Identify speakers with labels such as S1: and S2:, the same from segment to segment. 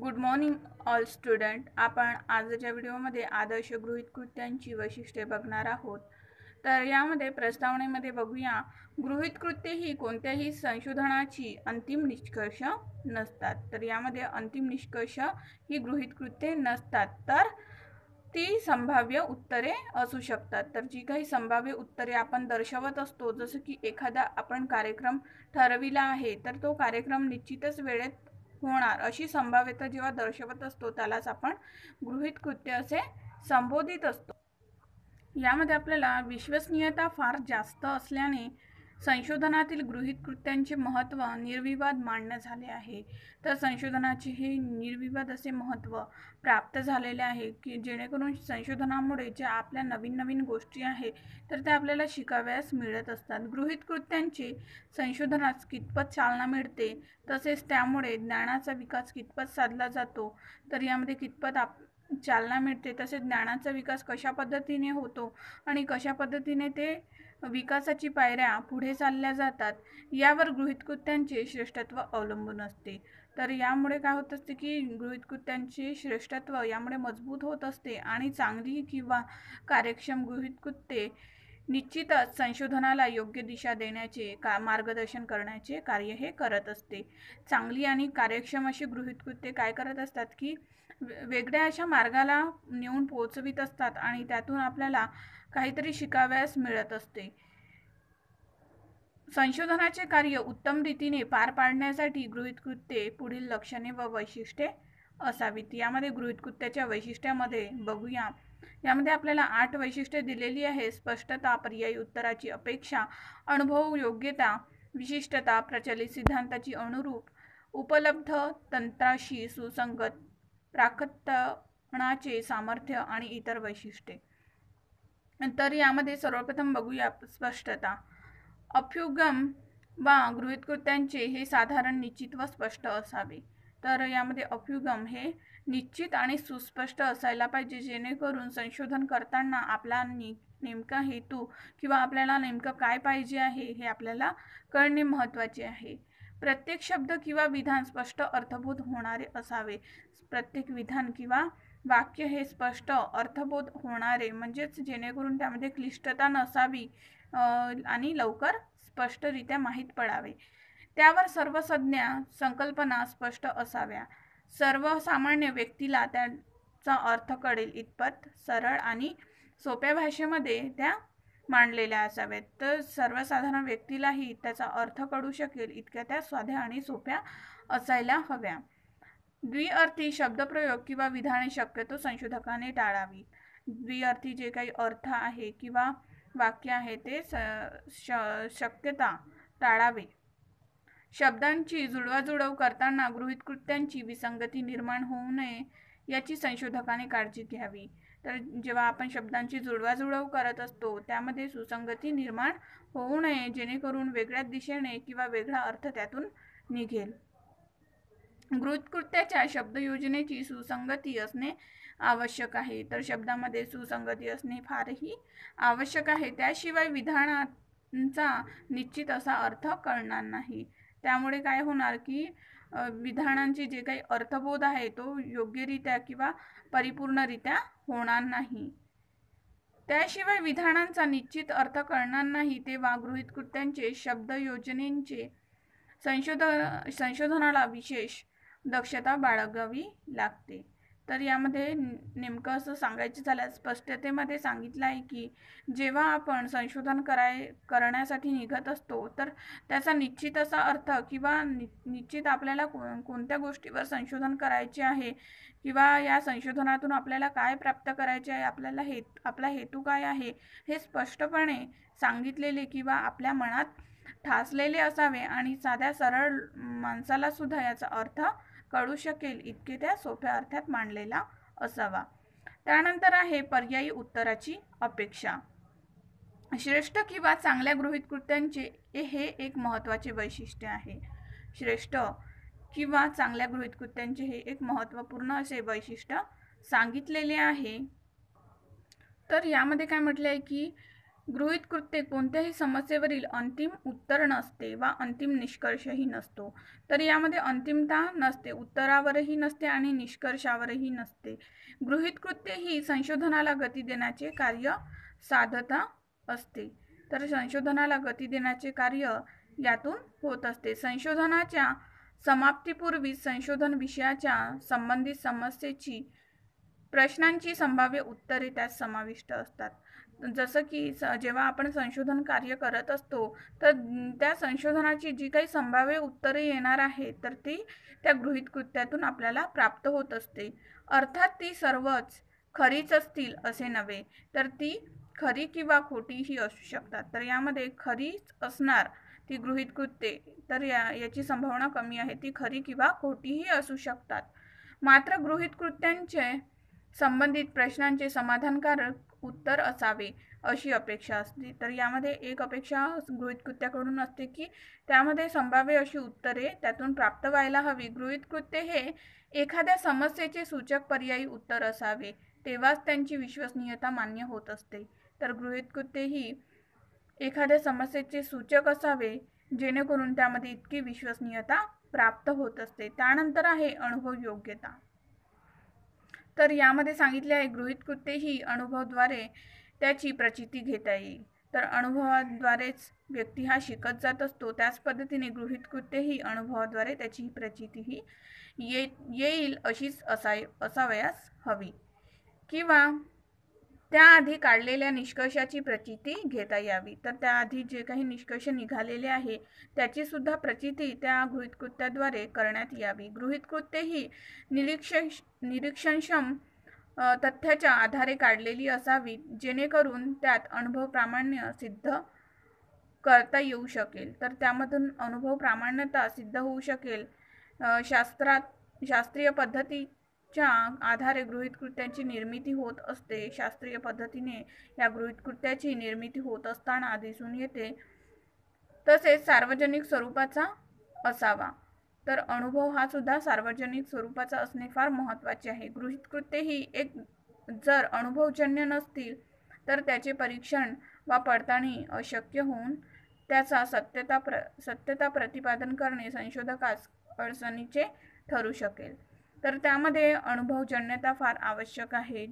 S1: Good morning all student. आपण आजच्या व्हिडिओमध्ये आदर्श गृहीत कृत्यांची वैशिष्ट्ये बघणार आहोत. तर यामध्ये प्रस्तावनेमध्ये बघूया, गृहीत कृत्ये ही कोणत्याही संशोधनाची अंतिम निष्कर्ष नसतात. तर यामध्ये अंतिम निष्कर्ष ही गृहीत कृत्ये नसतात, तर ती संभाव्य उत्तरे असू शकतात. तर जी काही संभाव्य उत्तरे आपण दर्शवत असतो, जसं की एखादा आपण कार्यक्रम ठरविला आहे, तर तो कार्यक्रम निश्चितच वेळेत होणार अशी संभाव्यता जेव्हा दर्शवत असतो त्यालाच आपण गृहीत कृत्य असे संबोधित असतो. यामध्ये आपल्याला विश्वसनीयता फार जास्त असल्याने संशोधनातील गृहीत कृत्यांचे महत्त्व निर्विवाद मान्य झाले आहे. तर संशोधनाचे हे निर्विवाद असे महत्त्व प्राप्त झालेले आहे की जेणेकरून संशोधनामुळे ज्या आपल्या नवीन नवीन गोष्टी आहेत तर त्या आपल्याला शिकाव्यास मिळत असतात. गृहीत कृत्यांचे संशोधनास कितपत चालना मिळते, तसेच त्यामुळे ज्ञानाचा विकास कितपत साधला जातो, तर यामध्ये कितपत चालना मिळते, तसेच ज्ञानाचा विकास कशा पद्धतीने होतो आणि कशा पद्धतीने ते विकासाची पायऱ्या पुढे चालल्या जातात, यावर गृहीत कृत्यांचे श्रेष्ठत्व अवलंबून असते. तर यामुळे काय होत असते की गृहीत कृत्यांचे श्रेष्ठत्व यामुळे मजबूत होत असते आणि चांगली किंवा कार्यक्षम गृहीत कृत्ये निश्चितच संशोधनाला योग्य दिशा देण्याचे मार्गदर्शन करण्याचे कार्य हे करत असते. चांगली आणि कार्यक्षम अशी गृहीत कृत्ये काय करत असतात की वेगळ्या अशा मार्गाला नेऊन पोहोचवित असतात आणि त्यातून आपल्याला काहीतरी शिकाव्यास मिळत असते. संशोधनाचे कार्य उत्तम रीतीने पार पाडण्यासाठी गृहीत कृत्ये पुढील लक्षणे व वैशिष्ट्ये असावीत. यामध्ये गृहीत कृत्याच्या वैशिष्ट्यामध्ये बघूया. यामध्ये आपल्याला 8 वैशिष्ट्ये दिलेली आहे. स्पष्टता, पर्यायी उत्तराची अपेक्षा, अनुभव योग्यता, विशिष्टता, प्रचलित सिद्धांताची अनुरूप, उपलब्ध तंत्राशी सुसंगत, प्राकटनाचे सामर्थ्य आणि इतर वैशिष्ट्ये. तर यामध्ये सर्वप्रथम बघूया स्पष्टता. अभ्युगम वा गृहीत कृत्यांचे हे साधारण निश्चित व स्पष्ट असावे. तर यामध्ये अभ्युगम हे निश्चित आणि सुस्पष्ट असायला पाहिजे, जेणेकरून संशोधन करताना आपला नेमका हेतू किंवा आपल्याला नेमकं काय पाहिजे आहे हे आपल्याला कळणे महत्त्वाचे आहे. प्रत्येक शब्द किंवा विधान स्पष्ट अर्थबोध होणारे असावे. प्रत्येक विधान किंवा वाक्य हे स्पष्ट अर्थबोध होणारे, म्हणजेच जेणेकरून त्यामध्ये क्लिष्टता नसावी आणि लवकर स्पष्टरित्या माहीत पडावे. त्यावर सर्व संज्ञा संकल्पना स्पष्ट असाव्या. सर्वसामान्य व्यक्तीला त्याचा अर्थ कळेल इतपत सरळ आणि सोप्या भाषेमध्ये त्या मांडलेल्या असाव्यात. तर सर्वसाधारण व्यक्तीलाही त्याचा अर्थ कळू शकेल इतक्या त्या साध्या आणि सोप्या असायला हव्या. द्विअर्थी शब्दप्रयोग किंवा विधाने शक्यतो संशोधकाने टाळावी. द्विअर्थी जे काही अर्थ आहे किंवा वाक्य आहे ते शक्यता टाळावे. शब्दांची जुळवाजुळव करताना गृहीत कृत्यांची विसंगती निर्माण होऊ नये याची संशोधकाने काळजी घ्यावी. तर जेव्हा आपण शब्दांची जुळवाजुळव करत असतो त्यामध्ये सुसंगती निर्माण होऊ नये, जेणेकरून वेगळ्याच दिशेने किंवा वेगळा अर्थ त्यातून निघेल. गृहीत कृत्याच्या शब्दयोजनेची सुसंगती असणे आवश्यक आहे. तर शब्दामध्ये सुसंगती असणे फारही आवश्यक आहे. त्याशिवाय विधानांचा निश्चित असा अर्थ कळणार नाही. त्यामुळे काय होणार की विधानांचे जे काही अर्थबोध आहे तो योग्यरित्या किंवा परिपूर्णरित्या होणार नाही. त्याशिवाय विधानांचा निश्चित अर्थ कळणार नाही, तेव्हा गृहीत कृत्यांचे शब्दयोजनेचे संशोधनाला विशेष दक्षता बाळगावी लागते. तर यामध्ये नेमकं असं सांगायचं झालं, स्पष्टतेमध्ये सांगितलं आहे की जेव्हा आपण संशोधन करण्यासाठी निघत असतो तर त्याचा निश्चित असा अर्थ किंवा निश्चित आपल्याला कोणत्या गोष्टीवर संशोधन करायचे आहे किंवा या संशोधनातून आपल्याला काय प्राप्त करायचे आहे, आपला हेतू काय आहे हे स्पष्टपणे सांगितलेले किंवा आपल्या मनात ठासलेले असावे आणि साध्या सरळ माणसाला सुद्धा याचा अर्थ कळू शकेल इतके त्या सोप्या अर्थात मांडलेला असावा. त्यानंतर आहे पर्यायी उत्तराची अपेक्षा. श्रेष्ठ किंवा चांगल्या गृहीत कृत्यांचे हे एक महत्त्वाचे वैशिष्ट्य आहे. श्रेष्ठ किंवा चांगल्या गृहीत कृत्यांचे हे एक महत्त्वपूर्ण असे वैशिष्ट्य सांगितलेले आहे. तर यामध्ये काय म्हटले आहे की गृहीत कृत्ये कोणत्याही समस्येवरील अंतिम उत्तर नसते वा अंतिम निष्कर्षही नसतो. तर यामध्ये अंतिमता नसते, उत्तरावरही नसते आणि निष्कर्षावरही नसते. गृहीत कृत्ये ही संशोधनाला गती देण्याचे कार्य साधता असते. तर संशोधनाला गती देण्याचे कार्य यातून होत असते. संशोधनाच्या समाप्तीपूर्वी संशोधन विषयाच्या संबंधित समस्येची प्रश्नांची संभाव्य उत्तरे त्यात समाविष्ट असतात. जसं की जेव्हा आपण संशोधन कार्य करत असतो तर त्या संशोधनाची जी काही संभाव्य उत्तरे येणार आहेत तर ती त्या गृहीत कृत्यातून आपल्याला प्राप्त होत असते. अर्थात ती सर्वच खरीच असतील असे नव्हे, तर ती खरी किंवा खोटीही असू शकतात. तर यामध्ये खरीच असणार ती गृहीत कृत्ये, तर याची संभावना कमी आहे. ती खरी किंवा खोटीही असू शकतात. मात्र गृहीत कृत्यांचे संबंधित प्रश्नांचे समाधानकारक उत्तर असावे अशी अपेक्षा असते. तर यामध्ये एक अपेक्षा गृहीत कृत्याकडून असते की त्यामध्ये संभाव्य अशी उत्तरे त्यातून प्राप्त व्हायला हवी. गृहीत कृत्य हे एखाद्या समस्येचे सूचक पर्यायी उत्तर असावे, तेव्हाच त्यांची विश्वसनीयता मान्य होत असते. तर गृहीत कृत्य ही एखाद्या समस्येचे सूचक असावे जेणेकरून त्यामध्ये इतकी विश्वसनीयता प्राप्त होत असते. त्यानंतर आहे अनुभव योग्यता. तर यामध्ये सांगितले आहे गृहीत कृत्ये ही अनुभवाद्वारे त्याची प्रचिती घेता येईल. तर अनुभवाद्वारेच व्यक्ती हा शिकत जात असतो. त्याच पद्धतीने गृहीत कृत्ये ही अनुभवाद्वारे त्याची प्रचिती ही येईल अशीच असावयास हवी, किंवा त्याआधी काढलेल्या निष्कर्षाची प्रचिती घेता यावी. तर त्याआधी जे काही निष्कर्ष निघालेले आहे त्याची सुद्धा प्रचिती त्या गृहीत कृत्याद्वारे करण्यात यावी. गृहीत कृत्ये ही निरीक्षणक्षम तथ्याच्या आधारे काढलेली असावी जेणेकरून त्यात अनुभव प्रामाण्य सिद्ध करता येऊ शकेल. तर त्यामधून अनुभव प्रामाण्यता सिद्ध होऊ शकेल. शास्त्रीय पद्धतीच्या आधारे गृहीत कृत्यांची निर्मिती होत असते. शास्त्रीय पद्धतीने या गृहीत कृत्याची निर्मिती होत असताना दिसून येते. तसेच सार्वजनिक स्वरूपाचा असावा. तर अनुभव हा सुद्धा सार्वजनिक स्वरूपाचा असणे फार महत्त्वाचे आहे. गृहीत कृत्ये ही एक जर अनुभवजन्य नसतील तर त्याचे परीक्षण वा पडताळणी अशक्य होऊन त्याचा सत्यता प्रतिपादन करणे संशोधकास अडचणीचे ठरू शकेल. तर त्यामध्ये अनुभवजन्यता फार आवश्यक आहे.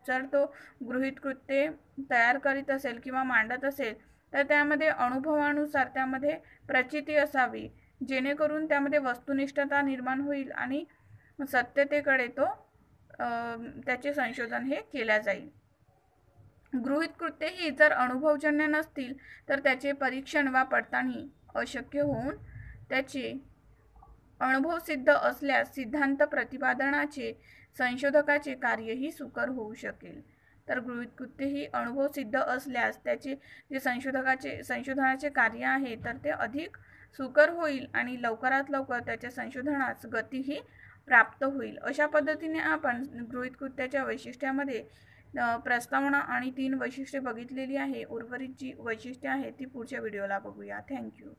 S1: जर तो गृहीत कृत्ये तयार करीत असेल किंवा मांडत असेल तर त्यामध्ये अनुभवानुसार त्यामध्ये प्रचिती असावी जेणेकरून त्यामध्ये वस्तुनिष्ठता निर्माण होईल आणि सत्यतेकडे तो त्याचे संशोधन हे केले जाईल. गृहीत कृत्ये ही जर अनुभवजन्य नसतील तर त्याचे परीक्षण वा पडताळणी अशक्य होऊन त्याचे अनुभव सिद्ध असल्यास सिद्धांत प्रतिपादनाचे संशोधकाचे कार्यही सुकर होऊ शकेल. तर गृहीत कृत्ये ही अनुभव सिद्ध असल्यास त्याचे जे संशोधनाचे कार्य आहे तर ते अधिक सुकर होईल आणि लवकरात लवकर त्याच्या संशोधनास गतीही प्राप्त होईल. अशा पद्धतीने आपण गृहीत कृत्याच्या वैशिष्ट्यामध्ये प्रस्तावना आणि 3 वैशिष्ट्ये बघितलेली आहे. उर्वरित जी वैशिष्ट्ये आहेत ती पुढच्या व्हिडिओला बघूया. थँक्यू.